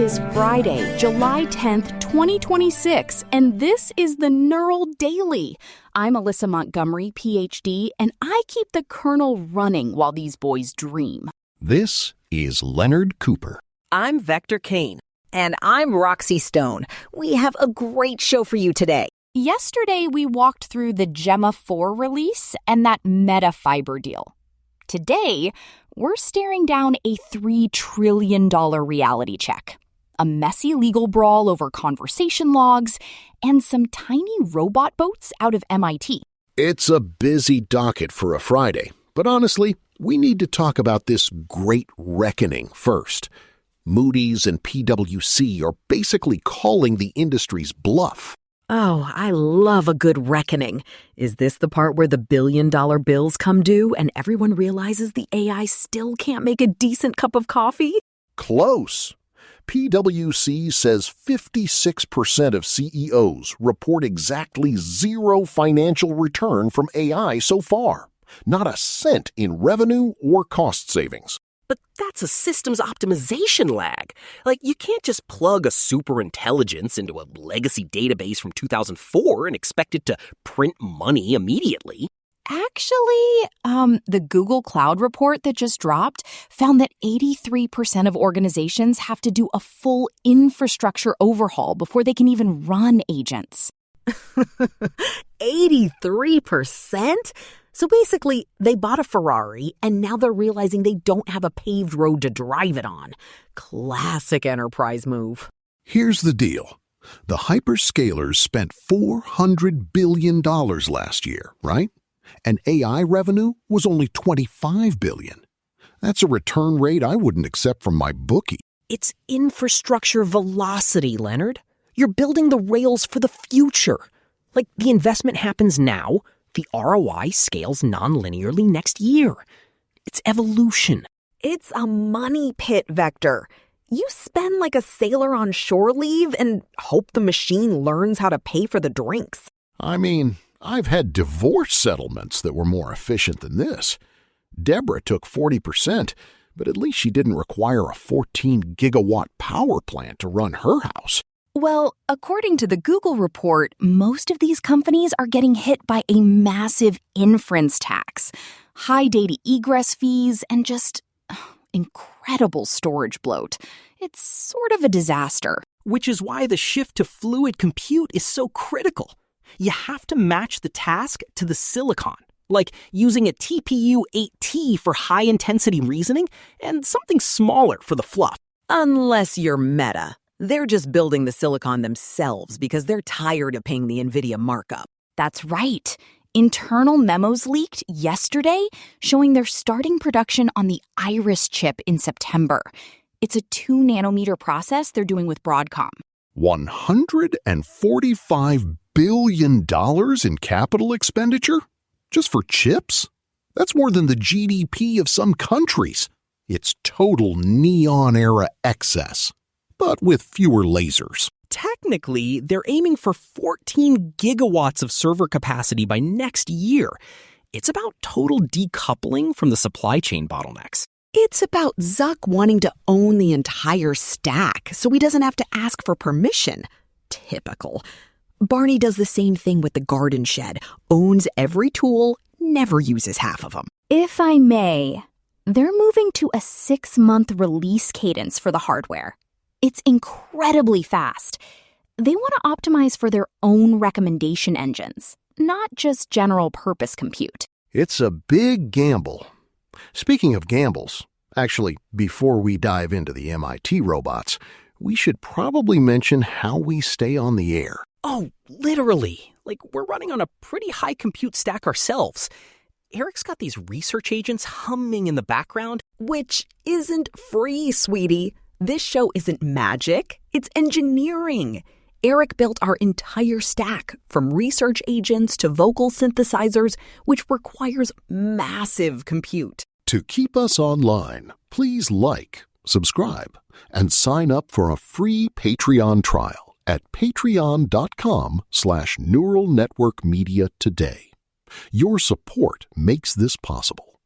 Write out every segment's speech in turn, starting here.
is Friday, July 10th, 2026, and this is the Neural Daily. I'm Alyssa Montgomery, PhD, and I keep the kernel running while these boys dream. This is Leonard Cooper. I'm Vector Kane. And I'm Roxy Stone. We have a great show for you today. Yesterday, we walked through the Gemma 4 release and that Meta fiber deal. Today, we're staring down a $3 trillion reality check, a messy legal brawl over conversation logs, and some tiny robot boats out of MIT. It's a busy docket for a Friday, but honestly, we need to talk about this great reckoning first. Moody's and PwC are basically calling the industry's bluff. Oh, I love a good reckoning. Is this the part where the billion-dollar bills come due and everyone realizes the AI still can't make a decent cup of coffee? Close. PwC says 56% of CEOs report exactly zero financial return from AI so far. Not a cent in revenue or cost savings. But that's a systems optimization lag. Like, you can't just plug a superintelligence into a legacy database from 2004 and expect it to print money immediately. Actually, the Google Cloud report that just dropped found that 83% of organizations have to do a full infrastructure overhaul before they can even run agents. 83%? So basically, they bought a Ferrari, and now they're realizing they don't have a paved road to drive it on. Classic enterprise move. Here's the deal. The hyperscalers spent $400 billion last year, right? And AI revenue was only $25 billion. That's a return rate I wouldn't accept from my bookie. It's infrastructure velocity, Leonard. You're building the rails for the future. Like, the investment happens now. The ROI scales non-linearly next year. It's evolution. It's a money pit, Vector. You spend like a sailor on shore leave and hope the machine learns how to pay for the drinks. I mean, I've had divorce settlements that were more efficient than this. Deborah took 40%, but at least she didn't require a 14-gigawatt power plant to run her house. Well, according to the Google report, most of these companies are getting hit by a massive inference tax, high data egress fees, and just incredible storage bloat. It's sort of a disaster. Which is why the shift to fluid compute is so critical. You have to match the task to the silicon, like using a TPU-8T for high-intensity reasoning and something smaller for the fluff. Unless you're Meta. They're just building the silicon themselves because they're tired of paying the NVIDIA markup. That's right. Internal memos leaked yesterday showing they're starting production on the Iris chip in September. It's a 2-nanometer process they're doing with Broadcom. $145 billion in capital expenditure? Just for chips? That's more than the GDP of some countries. It's total neon-era excess, but with fewer lasers. Technically, they're aiming for 14 gigawatts of server capacity by next year. It's about total decoupling from the supply chain bottlenecks. It's about Zuck wanting to own the entire stack so he doesn't have to ask for permission. Typical. Barney does the same thing with the garden shed. Owns every tool, never uses half of them. If I may, they're moving to a 6-month release cadence for the hardware. It's incredibly fast. They want to optimize for their own recommendation engines, not just general-purpose compute. It's a big gamble. Speaking of gambles, actually, before we dive into the MIT robots, we should probably mention how we stay on the air. Oh, literally. Like, we're running on a pretty high compute stack ourselves. Eric's got these research agents humming in the background. Which isn't free, sweetie. This show isn't magic, it's engineering. Eric built our entire stack, from research agents to vocal synthesizers, which requires massive compute. To keep us online, please like, subscribe, and sign up for a free Patreon trial at patreon.com/Neural Network Media today. Your support makes this possible.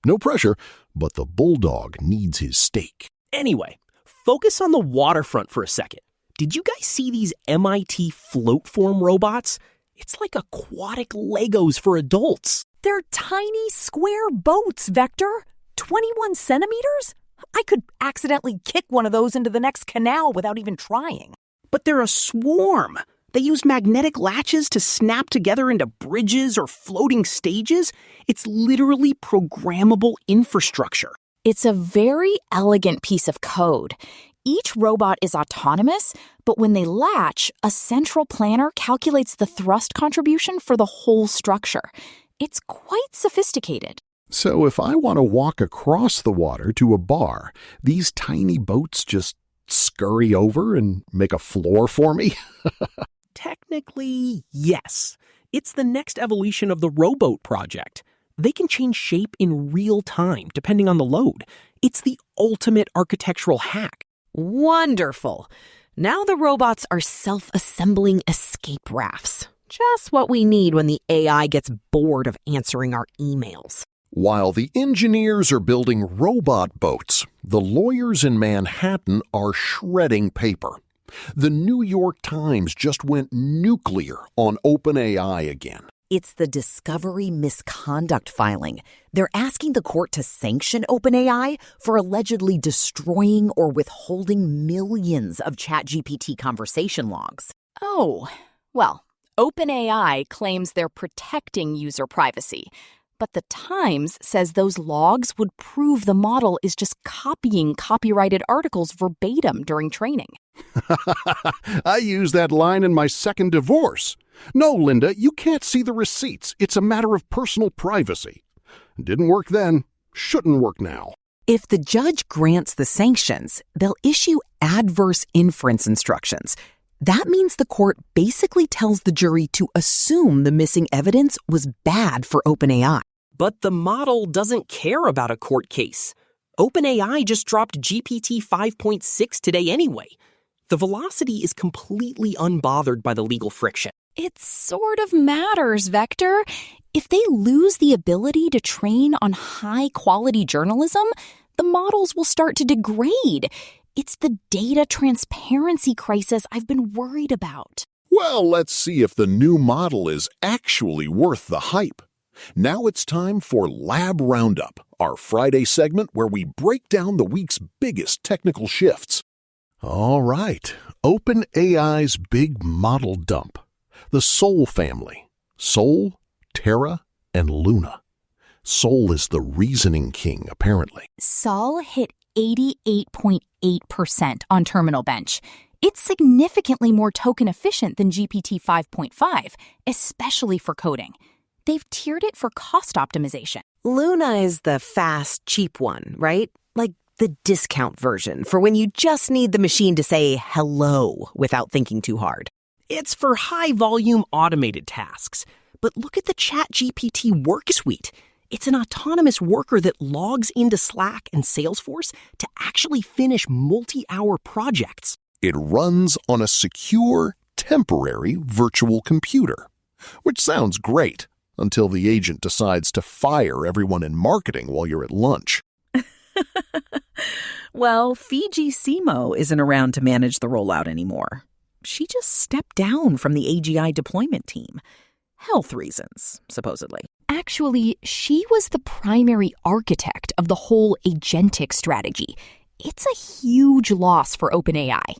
No pressure, but the bulldog needs his steak. Anyway, focus on the waterfront for a second. Did you guys see these MIT float form robots? It's like aquatic Legos for adults. They're tiny square boats, Vector. 21 centimeters? I could accidentally kick one of those into the next canal without even trying. But they're a swarm. They use magnetic latches to snap together into bridges or floating stages. It's literally programmable infrastructure. It's a very elegant piece of code. Each robot is autonomous, but when they latch, a central planner calculates the thrust contribution for the whole structure. It's quite sophisticated. So if I want to walk across the water to a bar, these tiny boats just scurry over and make a floor for me? Technically, yes. It's the next evolution of the rowboat project. They can change shape in real time, depending on the load. It's the ultimate architectural hack. Wonderful. Now the robots are self-assembling escape rafts. Just what we need when the AI gets bored of answering our emails. While the engineers are building robot boats, the lawyers in Manhattan are shredding paper. The New York Times just went nuclear on OpenAI again. It's the discovery misconduct filing. They're asking the court to sanction OpenAI for allegedly destroying or withholding millions of ChatGPT conversation logs. Oh, well, OpenAI claims they're protecting user privacy. But the Times says those logs would prove the model is just copying copyrighted articles verbatim during training. I used that line in my second divorce. No, Linda, you can't see the receipts. It's a matter of personal privacy. Didn't work then. Shouldn't work now. If the judge grants the sanctions, they'll issue adverse inference instructions. That means the court basically tells the jury to assume the missing evidence was bad for OpenAI. But the model doesn't care about a court case. OpenAI just dropped GPT 5.6 today anyway. The velocity is completely unbothered by the legal friction. It sort of matters, Vector. If they lose the ability to train on high-quality journalism, the models will start to degrade. It's the data transparency crisis I've been worried about. Well, let's see if the new model is actually worth the hype. Now it's time for Lab Roundup, our Friday segment where we break down the week's biggest technical shifts. All right, OpenAI's big model dump. The Sol family. Sol, Terra, and Luna. Sol is the reasoning king, apparently. Sol hit 88.8% on Terminal Bench. It's significantly more token efficient than GPT 5.5, especially for coding. They've tiered it for cost optimization. Luna is the fast, cheap one, right? Like the discount version for when you just need the machine to say hello without thinking too hard. It's for high-volume automated tasks. But look at the ChatGPT work suite. It's an autonomous worker that logs into Slack and Salesforce to actually finish multi-hour projects. It runs on a secure, temporary virtual computer, which sounds great until the agent decides to fire everyone in marketing while you're at lunch. Well, Fiji Simo isn't around to manage the rollout anymore. She just stepped down from the AGI deployment team. Health reasons, supposedly. Actually, she was the primary architect of the whole agentic strategy. It's a huge loss for OpenAI.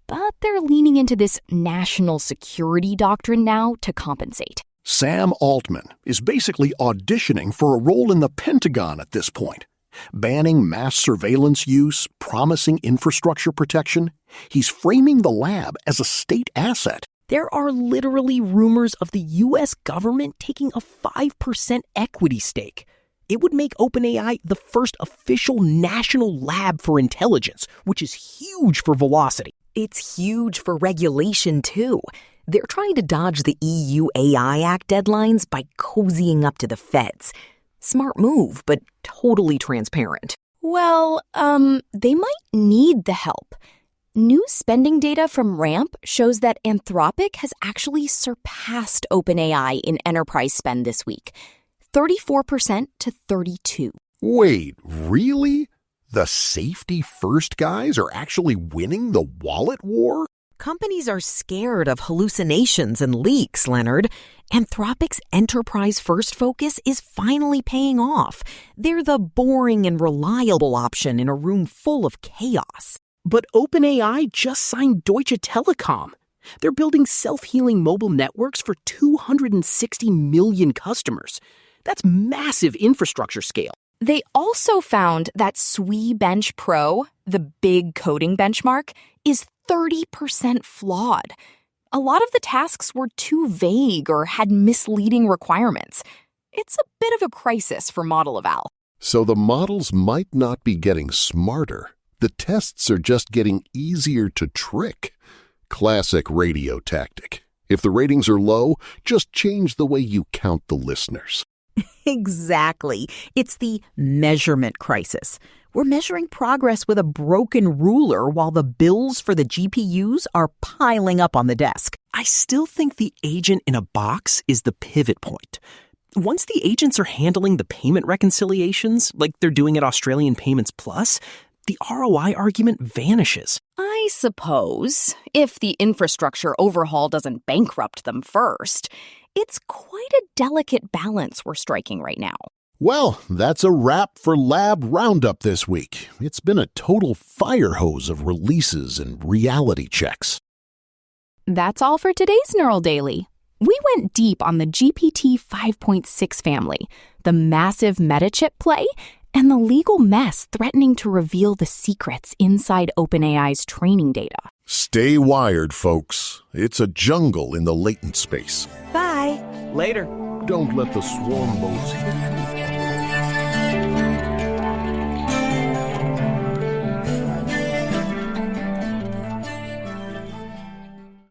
But they're leaning into this national security doctrine now to compensate. Sam Altman is basically auditioning for a role in the Pentagon at this point. Banning mass surveillance use, promising infrastructure protection. He's framing the lab as a state asset. There are literally rumors of the U.S. government taking a 5% equity stake. It would make OpenAI the first official national lab for intelligence, which is huge for velocity. It's huge for regulation, too. They're trying to dodge the EU AI Act deadlines by cozying up to the feds. Smart move, but totally transparent. Well, they might need the help. New spending data from RAMP shows that Anthropic has actually surpassed OpenAI in enterprise spend this week, 34% to 32%. Wait, really? The safety-first guys are actually winning the wallet war? Companies are scared of hallucinations and leaks, Leonard. Anthropic's enterprise-first focus is finally paying off. They're the boring and reliable option in a room full of chaos. But OpenAI just signed Deutsche Telekom. They're building self-healing mobile networks for 260 million customers. That's massive infrastructure scale. They also found that SWE Bench Pro, the big coding benchmark, is 30% flawed. A lot of the tasks were too vague or had misleading requirements. It's a bit of a crisis for Model Eval. So the models might not be getting smarter. The tests are just getting easier to trick. Classic radio tactic. If the ratings are low, just change the way you count the listeners. Exactly. It's the measurement crisis. We're measuring progress with a broken ruler while the bills for the GPUs are piling up on the desk. I still think the agent in a box is the pivot point. Once the agents are handling the payment reconciliations, like they're doing at Australian Payments Plus, the ROI argument vanishes. I suppose, if the infrastructure overhaul doesn't bankrupt them first. It's quite a delicate balance we're striking right now. Well, that's a wrap for Lab Roundup this week. It's been a total fire hose of releases and reality checks. That's all for today's Neural Daily. We went deep on the GPT 5.6 family, the massive meta chip play, and the legal mess threatening to reveal the secrets inside OpenAI's training data. Stay wired, folks. It's a jungle in the latent space. Bye. Later. Don't let the swarm boats hit you.